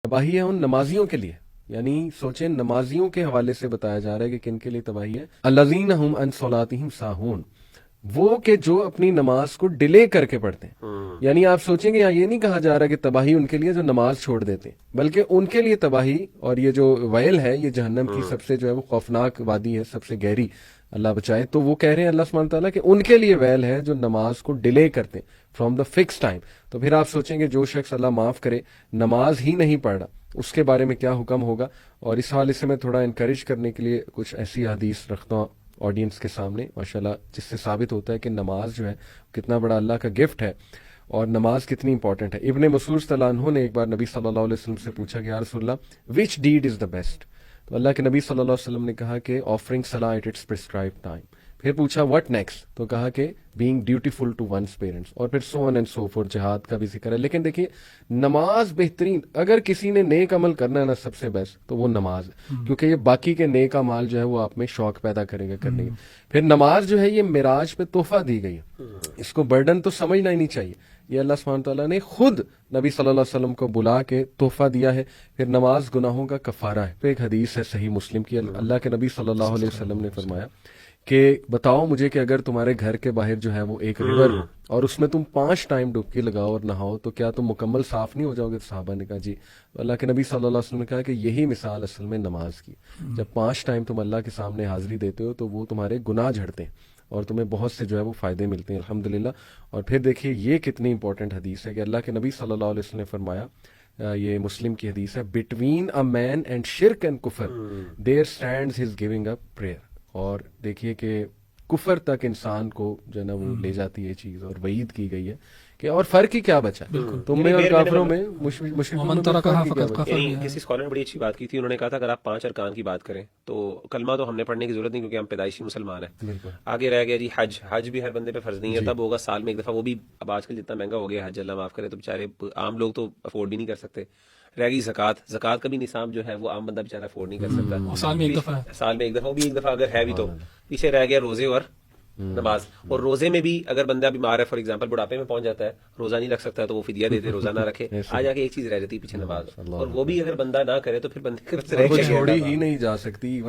تباہی ہے ان نمازیوں کے لیے، یعنی سوچیں نمازیوں کے حوالے سے بتایا جا رہا ہے کہ کن کے لیے تباہی ہے. الذین هم عن صلاتهم ساہون، وہ کہ جو اپنی نماز کو ڈیلے کر کے پڑھتے ہیں. یعنی آپ سوچیں گے یہاں یہ نہیں کہا جا رہا کہ تباہی ان کے لیے جو نماز چھوڑ دیتے ہیں، بلکہ ان کے لیے تباہی اور یہ جو ویل ہے یہ جہنم کی سب سے جو ہے وہ خوفناک وادی ہے، سب سے گہری، اللہ بچائے. تو وہ کہہ رہے ہیں اللہ سبحانہ تعالیٰ کہ ان کے لیے ویل ہے جو نماز کو ڈیلے کرتے ہیں فرام دا فکس ٹائم. تو پھر آپ سوچیں گے جو شخص اللہ معاف کرے نماز ہی نہیں پڑھ رہا اس کے بارے میں کیا حکم ہوگا. اور اس حوالے سے میں تھوڑا انکریج کرنے کے لیے کچھ ایسی حدیث رکھتا ہوں آڈینس کے سامنے ماشاءاللہ، جس سے ثابت ہوتا ہے کہ نماز جو ہے کتنا بڑا اللہ کا گفٹ ہے اور نماز کتنی امپورٹنٹ ہے. ابن مسعود رضی اللہ عنہ نے ایک بار نبی صلی اللہ علیہ وسلم سے پوچھا کہ یا رسول اللہ وچ ڈیڈ از دا بیسٹ؟ تو اللہ کے نبی صلی اللہ علیہ وسلم نے کہا کہ آفرنگ صلاح ایٹ اٹس پرسکرائبڈ ٹائم. پھر پوچھا واٹ نیکسٹ؟ تو کہا کہ being dutiful to once parents, اور پھر سو آن اینڈ سو فور، جہاد کا بھی ذکر ہے. لیکن دیکھیے نماز بہترین، اگر کسی نے نیک عمل کرنا ہے نا سب سے بیسٹ تو وہ نماز ہے، کیونکہ یہ باقی کے نیک اعمال جو ہے وہ آپ میں شوق پیدا کرے گا کرنے کے. پھر نماز جو ہے یہ معراج پہ تحفہ دی گئی ہے، اس کو برڈن تو سمجھنا ہی نہیں چاہیے. یہ اللہ سبحانہ تعالیٰ نے خود نبی صلی اللہ علیہ وسلم کو بلا کے تحفہ دیا ہے. پھر نماز گناہوں کا کفارہ ہے. پھر ایک حدیث ہے صحیح مسلم کی، اللہ کے نبی صلی اللہ علیہ وسلم نے فرمایا کہ بتاؤ مجھے کہ اگر تمہارے گھر کے باہر جو ہے وہ ایک ریور ہو اور اس میں تم 5 ٹائم ڈبکی لگاؤ اور نہاؤ تو کیا تم مکمل صاف نہیں ہو جاؤ گے؟ صحابہ نے کہا جی. اللہ کے نبی صلی اللہ علیہ وسلم نے کہا کہ یہی مثال اصل میں نماز کی. جب 5 ٹائم تم اللہ کے سامنے حاضری دیتے ہو تو وہ تمہارے گناہ جھڑتے ہیں اور تمہیں بہت سے جو ہے وہ فائدے ملتے ہیں الحمدللہ. اور پھر دیکھیے یہ کتنی امپورٹنٹ حدیث ہے کہ اللہ کے نبی صلی اللہ علیہ وسلم نے فرمایا، یہ مسلم کی حدیث ہے، بٹوین اے مین اینڈ شرک اینڈ کفر there stands his giving up prayer. اور دیکھیے کہ کفر تک انسان کو جو ہے نا وہ لے جاتی ہے چیز، اور وعید کی گئی ہے کہ اور فرق ہی کیا بچا تم میں اور کافروں میں، مشرکوں میں فرق ہی کیا بچا. یعنی کسی اسکالر نے بڑی اچھی بات کی تھی، انہوں نے کہا تھا اگر آپ 5 ارکان کی بات کریں تو کلمہ تو ہم نے پڑھنے کی ضرورت نہیں کیونکہ ہم پیدائشی مسلمان ہیں. آگے رہ گیا جی حج بھی ہر بندے پہ فرض نہیں ہے، تب ہوگا سال میں ایک دفعہ، وہ بھی اب آج کل جتنا مہنگا ہو گیا حج اللہ معاف کرے تو بیچارے عام لوگ تو افورڈ بھی نہیں کر سکتے. رہ گئی زکوٰۃ کا بھی نصاب جو ہے وہ عام بندہ بیچارہ افورڈ نہیں کر سکتا، سال میں ایک دفعہ، وہ بھی ایک دفعہ اگر ہے بھی تو. پیچھے رہ گیا روزے اور نماز. اور روزے میں بھی اگر بندہ بیمار ہے فار ایگزامپل بڑھاپے میں پہنچ جاتا ہے، روزہ نہیں رکھ سکتا تو وہ فدیہ دے دے، روزہ نہ رکھے. آ جا کے ایک چیز رہ جاتی ہے پیچھے نماز، اور وہ بھی اگر بندہ نہ کرے تو پھر بندے کی طرف سے رہ کے چھوڑی ہی نہیں جا سکتی.